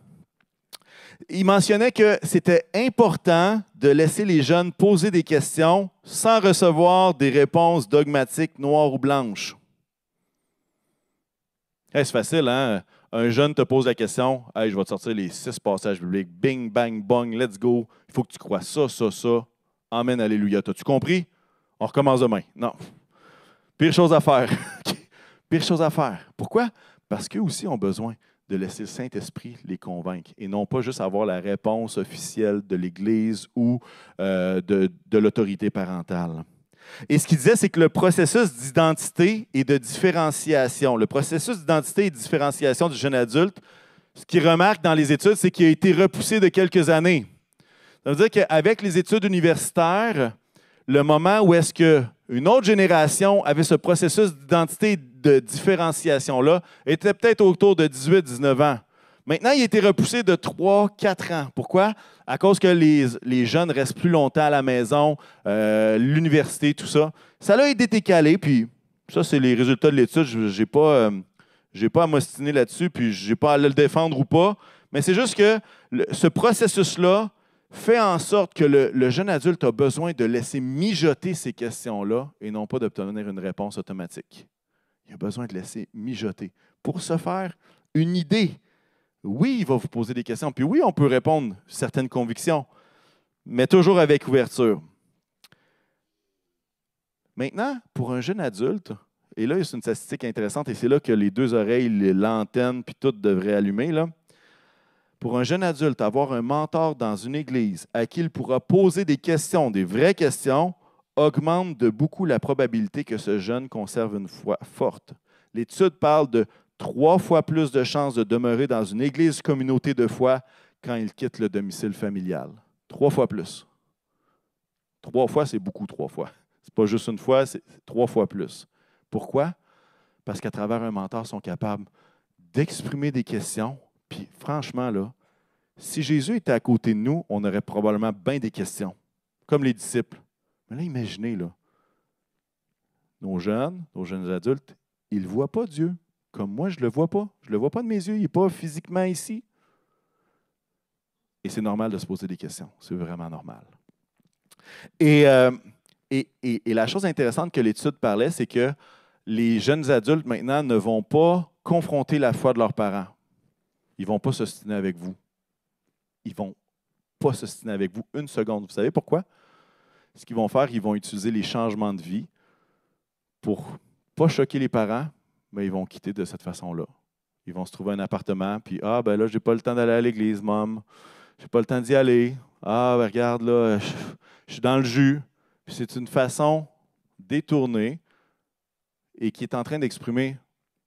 Il mentionnait que c'était important de laisser les jeunes poser des questions sans recevoir des réponses dogmatiques noires ou blanches. Hey, c'est facile, hein? Un jeune te pose la question, « Hey, je vais te sortir les 6 passages bibliques. Bing, bang, bong, let's go. Il faut que tu crois ça, ça, ça. Amen, alléluia. T'as-tu compris? On recommence demain. » Non. Pire chose à faire. Pire chose à faire. Pourquoi? Parce qu'eux aussi ont besoin de laisser le Saint-Esprit les convaincre et non pas juste avoir la réponse officielle de l'Église ou de l'autorité parentale. Et ce qu'il disait, c'est que le processus d'identité et de différenciation, le processus d'identité et de différenciation du jeune adulte, ce qu'il remarque dans les études, c'est qu'il a été repoussé de quelques années. Ça veut dire qu'avec les études universitaires, le moment où est-ce qu'une autre génération avait ce processus d'identité de différenciation-là était peut-être autour de 18-19 ans. Maintenant, il a été repoussé de 3-4 ans. Pourquoi? À cause que les jeunes restent plus longtemps à la maison, l'université, tout ça. Ça a été décalé, puis ça, c'est les résultats de l'étude. Je n'ai pas à m'ostiner là-dessus, puis je n'ai pas à le défendre ou pas. Mais c'est juste que ce processus-là fait en sorte que le jeune adulte a besoin de laisser mijoter ces questions-là et non pas d'obtenir une réponse automatique. Il a besoin de laisser mijoter. Pour se faire une idée, oui, il va vous poser des questions, puis oui, on peut répondre certaines convictions, mais toujours avec ouverture. Maintenant, pour un jeune adulte, et là, c'est une statistique intéressante, et c'est là que les deux oreilles, l'antenne, puis tout devrait allumer, là. Pour un jeune adulte, avoir un mentor dans une église à qui il pourra poser des questions, des vraies questions, augmente de beaucoup la probabilité que ce jeune conserve une foi forte. L'étude parle de 3 fois plus de chances de demeurer dans une église communauté de foi quand il quitte le domicile familial. 3 fois plus. 3 fois, c'est beaucoup 3 fois. Ce n'est pas juste une fois, c'est 3 fois plus. Pourquoi? Parce qu'à travers un mentor, ils sont capables d'exprimer des questions. Puis franchement, là, si Jésus était à côté de nous, on aurait probablement bien des questions, comme les disciples. Mais là, imaginez, là, nos jeunes adultes, ils ne voient pas Dieu, comme moi, je ne le vois pas. Je ne le vois pas de mes yeux, il n'est pas physiquement ici. Et c'est normal de se poser des questions, c'est vraiment normal. Et la chose intéressante que l'étude parlait, c'est que les jeunes adultes, maintenant, ne vont pas confronter la foi de leurs parents. Ils ne vont pas s'ostiner avec vous. Ils ne vont pas s'ostiner avec vous une seconde. Vous savez pourquoi? Ce qu'ils vont faire, ils vont utiliser les changements de vie pour ne pas choquer les parents, mais ils vont quitter de cette façon-là. Ils vont se trouver un appartement, puis « Ah, ben là, je n'ai pas le temps d'aller à l'église, maman. Je n'ai pas le temps d'y aller. Ah, ben regarde, là, je suis dans le jus. » Puis c'est une façon détournée et qui est en train d'exprimer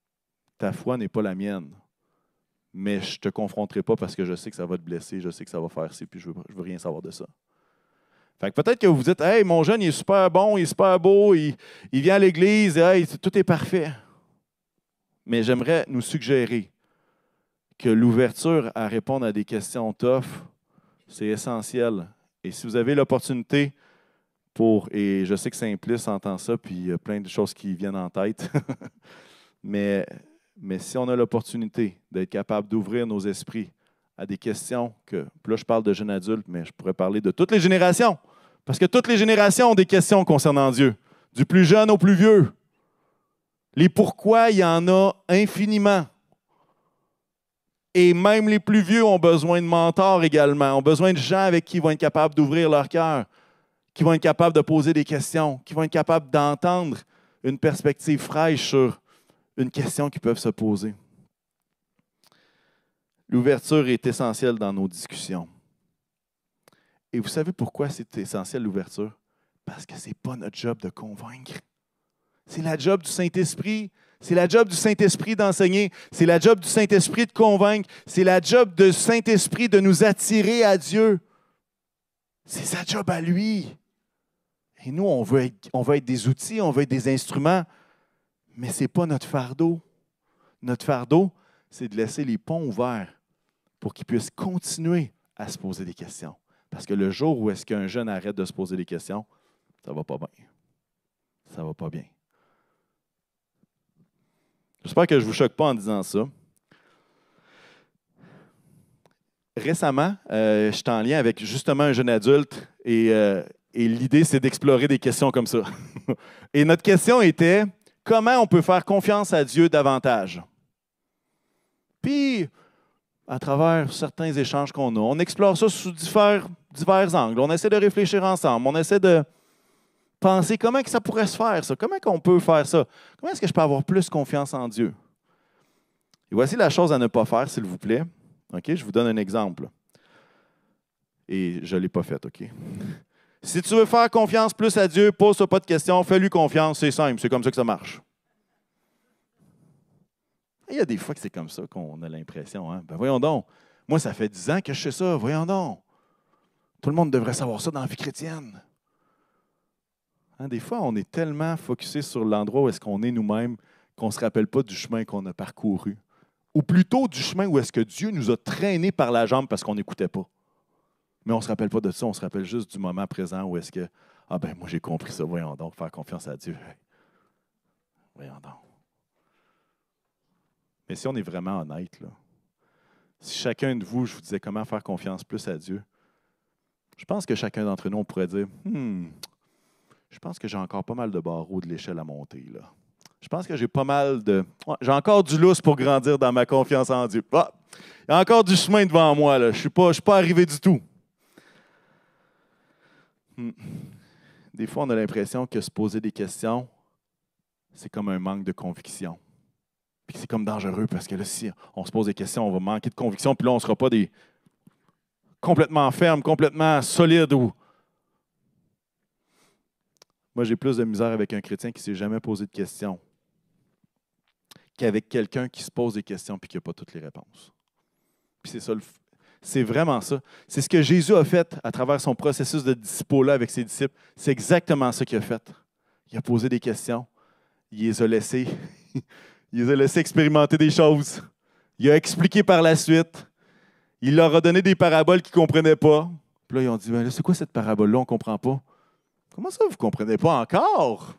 « Ta foi n'est pas la mienne. » Mais je ne te confronterai pas parce que je sais que ça va te blesser, je sais que ça va faire ci, puis je veux rien savoir de ça. Fait que peut-être que vous vous dites, « Hey, mon jeune, il est super bon, il est super beau, il vient à l'église, hey, tout est parfait. » Mais j'aimerais nous suggérer que l'ouverture à répondre à des questions tough, c'est essentiel. Et si vous avez l'opportunité et je sais que Simplice entend ça, puis il y a plein de choses qui viennent en tête, mais si on a l'opportunité d'être capable d'ouvrir nos esprits à des questions puis là, je parle de jeunes adultes, mais je pourrais parler de toutes les générations, Parce que toutes les générations ont des questions concernant Dieu, du plus jeune au plus vieux. Les pourquoi, il y en a infiniment. Et même les plus vieux ont besoin de mentors également, ont besoin de gens avec qui ils vont être capables d'ouvrir leur cœur, qui vont être capables de poser des questions, qui vont être capables d'entendre une perspective fraîche sur une question qu'ils peuvent se poser. L'ouverture est essentielle dans nos discussions. Et vous savez pourquoi c'est essentiel l'ouverture? Parce que ce n'est pas notre job de convaincre. C'est la job du Saint-Esprit. C'est la job du Saint-Esprit d'enseigner. C'est la job du Saint-Esprit de convaincre. C'est la job du Saint-Esprit de nous attirer à Dieu. C'est sa job à lui. Et nous, on veut être des outils, on veut être des instruments, mais ce n'est pas notre fardeau. Notre fardeau, c'est de laisser les ponts ouverts pour qu'ils puissent continuer à se poser des questions. Parce que le jour où est-ce qu'un jeune arrête de se poser des questions, ça ne va pas bien. Ça ne va pas bien. J'espère que je ne vous choque pas en disant ça. Récemment, je suis en lien avec justement un jeune adulte et l'idée, c'est d'explorer des questions comme ça. Et notre question était, comment on peut faire confiance à Dieu davantage? Puis, à travers certains échanges qu'on a, on explore ça sous divers angles. On essaie de réfléchir ensemble. On essaie de penser comment que ça pourrait se faire, ça. Comment qu'on peut faire ça? Comment est-ce que je peux avoir plus confiance en Dieu? Et voici la chose à ne pas faire, s'il vous plaît. OK? Je vous donne un exemple. Et je ne l'ai pas fait, OK? Si tu veux faire confiance plus à Dieu, pose-toi pas de questions, fais-lui confiance, c'est simple, c'est comme ça que ça marche. Il y a des fois que c'est comme ça qu'on a l'impression. Hein? Ben voyons donc, moi ça fait 10 ans que je sais ça, voyons donc. Tout le monde devrait savoir ça dans la vie chrétienne. Hein, des fois, on est tellement focusé sur l'endroit où est-ce qu'on est nous-mêmes qu'on ne se rappelle pas du chemin qu'on a parcouru. Ou plutôt du chemin où est-ce que Dieu nous a traînés par la jambe parce qu'on n'écoutait pas. Mais on ne se rappelle pas de ça, on se rappelle juste du moment présent où est-ce que, moi j'ai compris ça, voyons donc, faire confiance à Dieu. Voyons donc. Mais si on est vraiment honnête, là, si chacun de vous, je vous disais comment faire confiance plus à Dieu, je pense que chacun d'entre nous, on pourrait dire, je pense que j'ai encore pas mal de barreaux de l'échelle à monter, là. Je pense que j'ai j'ai encore du lousse pour grandir dans ma confiance en Dieu. Il y a encore du chemin devant moi, là. Je ne suis pas arrivé du tout. Des fois, on a l'impression que se poser des questions, c'est comme un manque de conviction. Puis c'est comme dangereux parce que là, si on se pose des questions, on va manquer de conviction, puis là, on ne sera pas des complètement fermes, complètement solides. Moi, j'ai plus de misère avec un chrétien qui ne s'est jamais posé de questions qu'avec quelqu'un qui se pose des questions et qui n'a pas toutes les réponses. Puis c'est ça, c'est vraiment ça. C'est ce que Jésus a fait à travers son processus de disciple-là avec ses disciples. C'est exactement ça qu'il a fait. Il a posé des questions. Il les a laissés. Il les a laissés expérimenter des choses. Il a expliqué par la suite. Il leur a donné des paraboles qu'ils ne comprenaient pas. Puis là, ils ont dit, là, c'est quoi cette parabole-là? On ne comprend pas. Comment ça, vous ne comprenez pas encore?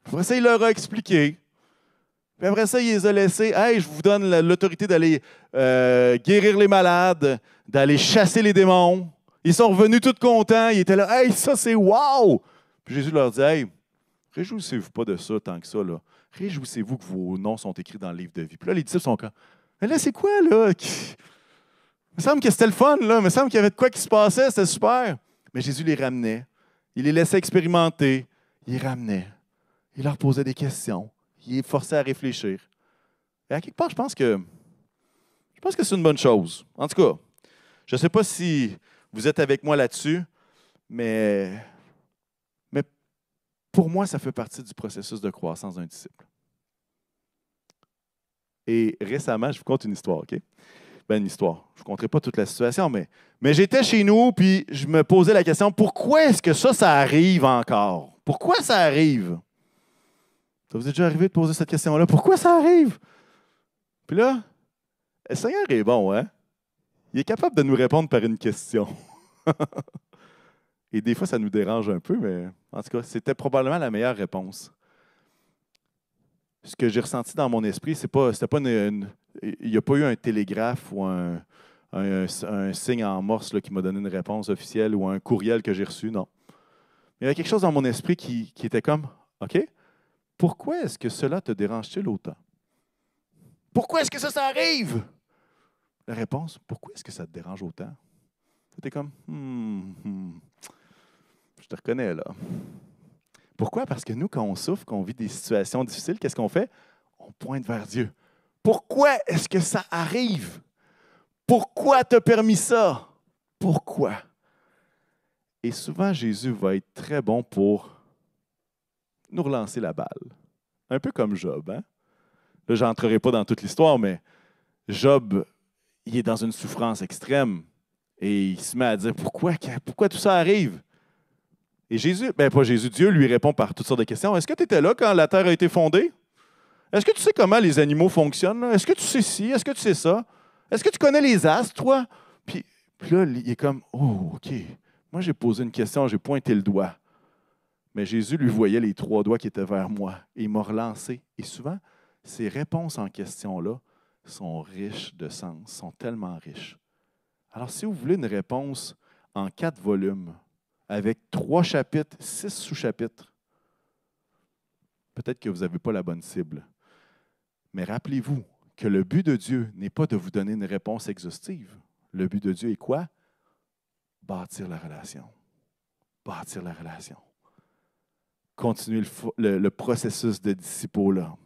Après ça, il leur a expliqué. Puis après ça, il les a laissés. Hey, je vous donne l'autorité d'aller guérir les malades, d'aller chasser les démons. Ils sont revenus tous contents. Ils étaient là. Hey, ça, c'est wow! Puis Jésus leur dit, hey, réjouissez-vous pas de ça tant que ça, là. Réjouissez-vous que vos noms sont écrits dans le livre de vie. Puis là, les disciples sont comme, mais là, c'est quoi, là? Il me semble que c'était le fun, là. Il me semble qu'il y avait de quoi qui se passait. C'était super. Mais Jésus les ramenait. Il les laissait expérimenter. Il les ramenait. Il leur posait des questions. Il les forçait à réfléchir. Et à quelque part, je pense que c'est une bonne chose. En tout cas, je ne sais pas si vous êtes avec moi là-dessus, mais pour moi, ça fait partie du processus de croissance d'un disciple. Et récemment, je vous conte une histoire, OK? Une histoire. Je ne vous conterai pas toute la situation, mais j'étais chez nous, puis je me posais la question, pourquoi est-ce que ça arrive encore? Pourquoi ça arrive? Ça vous est déjà arrivé de poser cette question-là? Pourquoi ça arrive? Puis là, le Seigneur est bon, hein? Il est capable de nous répondre par une question. Et des fois, ça nous dérange un peu, mais en tout cas, c'était probablement la meilleure réponse. Ce que j'ai ressenti dans mon esprit, il n'y a pas eu un télégraphe ou un signe en morse là, qui m'a donné une réponse officielle ou un courriel que j'ai reçu, non. il y avait quelque chose dans mon esprit qui était comme, OK, pourquoi est-ce que cela te dérange-t-il autant? Pourquoi est-ce que ça arrive? La réponse, pourquoi est-ce que ça te dérange autant? C'était comme, je te reconnais là. Pourquoi? Parce que nous, quand on souffre, quand on vit des situations difficiles, qu'est-ce qu'on fait? On pointe vers Dieu. Pourquoi est-ce que ça arrive? Pourquoi t'as permis ça? Pourquoi? Et souvent, Jésus va être très bon pour nous relancer la balle. Un peu comme Job. Hein? Là, je n'entrerai pas dans toute l'histoire, mais Job, il est dans une souffrance extrême et il se met à dire pourquoi tout ça arrive? Et Jésus, pas Jésus, Dieu lui répond par toutes sortes de questions. Est-ce que tu étais là quand la terre a été fondée? Est-ce que tu sais comment les animaux fonctionnent? Est-ce que tu sais ci? Est-ce que tu sais ça? Est-ce que tu connais les astres, toi? Puis là, il est comme, oh, OK. Moi, j'ai posé une question, j'ai pointé le doigt. Mais Jésus lui voyait les 3 doigts qui étaient vers moi. Et il m'a relancé. Et souvent, ces réponses en question-là sont riches de sens, sont tellement riches. Alors, si vous voulez une réponse en 4 volumes, avec 3 chapitres, 6 sous-chapitres, peut-être que vous n'avez pas la bonne cible. Mais rappelez-vous que le but de Dieu n'est pas de vous donner une réponse exhaustive. Le but de Dieu est quoi? Bâtir la relation. Bâtir la relation. Continuer le processus de disciple-là.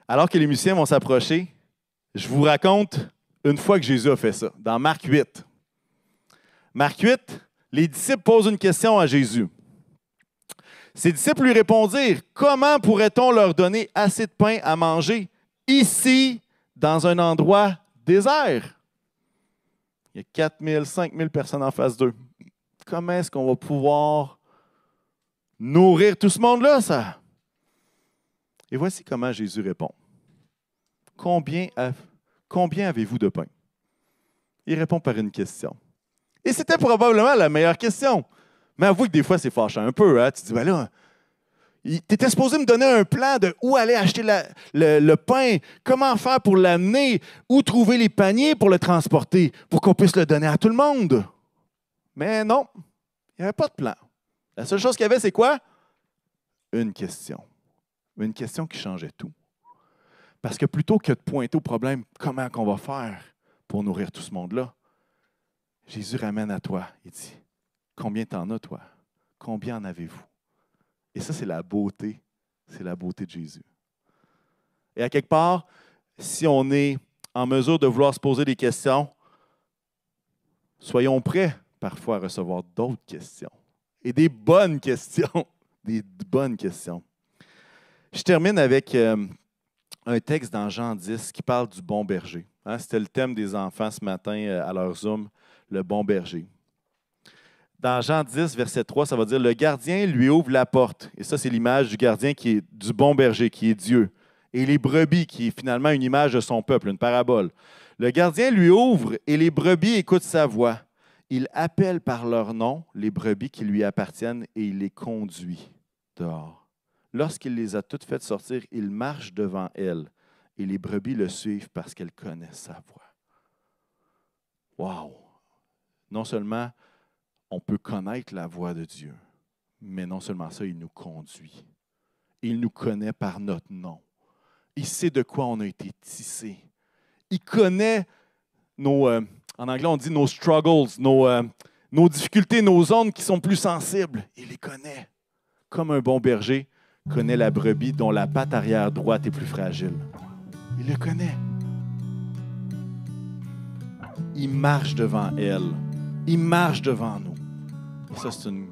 Alors que les musiciens vont s'approcher, je vous raconte une fois que Jésus a fait ça, dans Marc 8. Marc 8, les disciples posent une question à Jésus. Ses disciples lui répondirent, « Comment pourrait-on leur donner assez de pain à manger ici, dans un endroit désert? » Il y a 4 000, 5 000 personnes en face d'eux. Comment est-ce qu'on va pouvoir nourrir tout ce monde-là, ça? Et voici comment Jésus répond. Combien avez-vous de pain? Il répond par une question. Et c'était probablement la meilleure question. Mais avouez que des fois, c'est fâchant un peu. Hein? Tu te dis, ben là, tu étais supposé me donner un plan de où aller acheter le pain, comment faire pour l'amener, où trouver les paniers pour le transporter, pour qu'on puisse le donner à tout le monde. Mais non, il n'y avait pas de plan. La seule chose qu'il y avait, c'est quoi? Une question. Une question qui changeait tout. Parce que plutôt que de pointer au problème, comment on va faire pour nourrir tout ce monde-là, Jésus ramène à toi. Il dit, combien t'en as, toi? Combien en avez-vous? Et ça, c'est la beauté. C'est la beauté de Jésus. Et à quelque part, si on est en mesure de vouloir se poser des questions, soyons prêts parfois à recevoir d'autres questions. Et des bonnes questions. Des bonnes questions. Je termine avec un texte dans Jean 10 qui parle du bon berger. Hein, c'était le thème des enfants ce matin à leur Zoom, le bon berger. Dans Jean 10, verset 3, ça va dire « Le gardien lui ouvre la porte. » Et ça, c'est l'image du gardien qui est du bon berger, qui est Dieu. Et les brebis, qui est finalement une image de son peuple, une parabole. Le gardien lui ouvre et les brebis écoutent sa voix. Il appelle par leur nom les brebis qui lui appartiennent et il les conduit dehors. Lorsqu'il les a toutes faites sortir, il marche devant elles et les brebis le suivent parce qu'elles connaissent sa voix. Wow! Non seulement on peut connaître la voix de Dieu, mais non seulement ça, il nous conduit. Il nous connaît par notre nom. Il sait de quoi on a été tissé. Il connaît nos, en anglais on dit nos struggles, nos difficultés, nos zones qui sont plus sensibles. Il les connaît. Comme un bon berger connaît la brebis dont la patte arrière droite est plus fragile. Il le connaît. Il marche devant elle. Il marche devant nous. Et ça, c'est une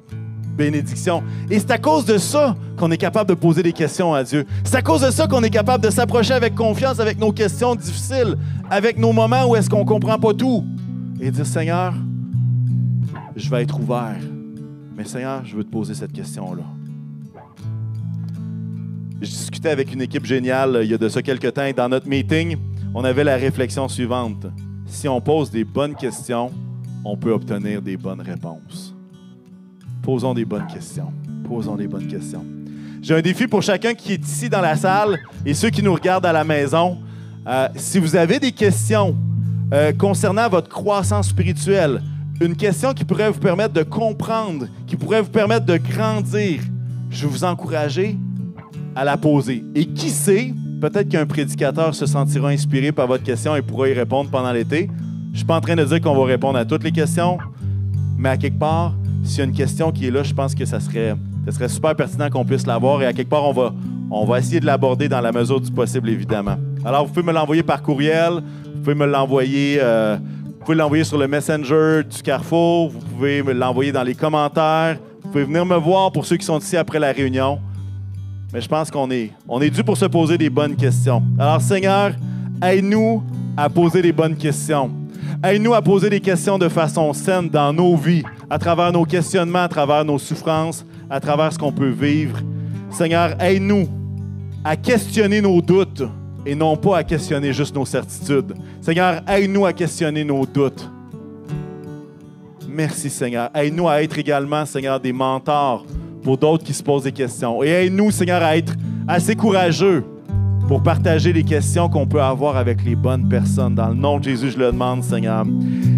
bénédiction. Et c'est à cause de ça qu'on est capable de poser des questions à Dieu. C'est à cause de ça qu'on est capable de s'approcher avec confiance avec nos questions difficiles, avec nos moments où est-ce qu'on ne comprend pas tout. Et dire, Seigneur, je vais être ouvert. Mais Seigneur, je veux te poser cette question-là. Je discutais avec une équipe géniale il y a de ça quelques temps et dans notre meeting, on avait la réflexion suivante. Si on pose des bonnes questions, on peut obtenir des bonnes réponses. Posons des bonnes questions. Posons des bonnes questions. J'ai un défi pour chacun qui est ici dans la salle et ceux qui nous regardent à la maison. Si vous avez des questions concernant votre croissance spirituelle, une question qui pourrait vous permettre de comprendre, qui pourrait vous permettre de grandir, je vais vous encourager à la poser. Et qui sait, peut-être qu'un prédicateur se sentira inspiré par votre question et pourra y répondre pendant l'été. Je ne suis pas en train de dire qu'on va répondre à toutes les questions, mais à quelque part, s'il y a une question qui est là, je pense que ça serait super pertinent qu'on puisse l'avoir et à quelque part, on va essayer de l'aborder dans la mesure du possible, évidemment. Alors, vous pouvez me l'envoyer par courriel, vous pouvez me l'envoyer, vous pouvez l'envoyer sur le Messenger du Carrefour, vous pouvez me l'envoyer dans les commentaires, vous pouvez venir me voir pour ceux qui sont ici après la réunion. Mais je pense qu'on est dû pour se poser des bonnes questions. Alors, Seigneur, aide-nous à poser des bonnes questions. Aide-nous à poser des questions de façon saine dans nos vies, à travers nos questionnements, à travers nos souffrances, à travers ce qu'on peut vivre. Seigneur, aide-nous à questionner nos doutes et non pas à questionner juste nos certitudes. Seigneur, aide-nous à questionner nos doutes. Merci, Seigneur. Aide-nous à être également, Seigneur, des mentors pour d'autres qui se posent des questions. Et aide-nous, Seigneur, à être assez courageux pour partager les questions qu'on peut avoir avec les bonnes personnes. Dans le nom de Jésus, je le demande, Seigneur.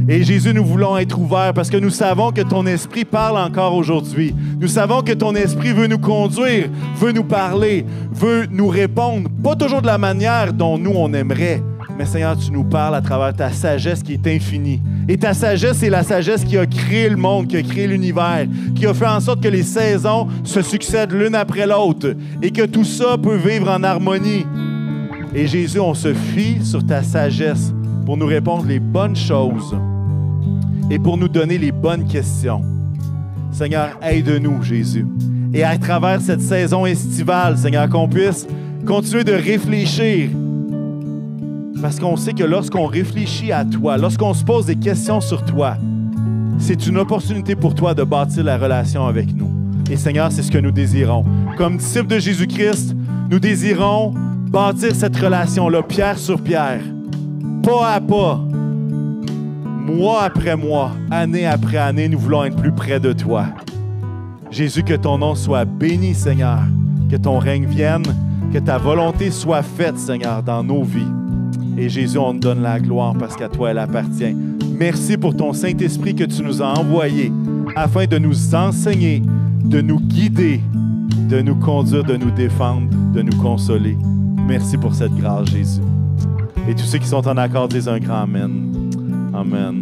Et Jésus, nous voulons être ouverts parce que nous savons que ton esprit parle encore aujourd'hui. Nous savons que ton esprit veut nous conduire, veut nous parler, veut nous répondre, pas toujours de la manière dont nous, on aimerait. Mais Seigneur, tu nous parles à travers ta sagesse qui est infinie. Et ta sagesse, c'est la sagesse qui a créé le monde, qui a créé l'univers, qui a fait en sorte que les saisons se succèdent l'une après l'autre et que tout ça peut vivre en harmonie. Et Jésus, on se fie sur ta sagesse pour nous répondre les bonnes choses et pour nous donner les bonnes questions. Seigneur, aide-nous, Jésus. Et à travers cette saison estivale, Seigneur, qu'on puisse continuer de réfléchir. Parce qu'on sait que lorsqu'on réfléchit à toi, lorsqu'on se pose des questions sur toi, c'est une opportunité pour toi de bâtir la relation avec nous. Et Seigneur, c'est ce que nous désirons. Comme disciples de Jésus-Christ, nous désirons bâtir cette relation-là, pierre sur pierre, pas à pas, mois après mois, année après année, nous voulons être plus près de toi. Jésus, que ton nom soit béni, Seigneur, que ton règne vienne, que ta volonté soit faite, Seigneur, dans nos vies. Et Jésus, on te donne la gloire parce qu'à toi, elle appartient. Merci pour ton Saint-Esprit que tu nous as envoyé afin de nous enseigner, de nous guider, de nous conduire, de nous défendre, de nous consoler. Merci pour cette grâce, Jésus. Et tous ceux qui sont en accord disent un grand Amen. Amen.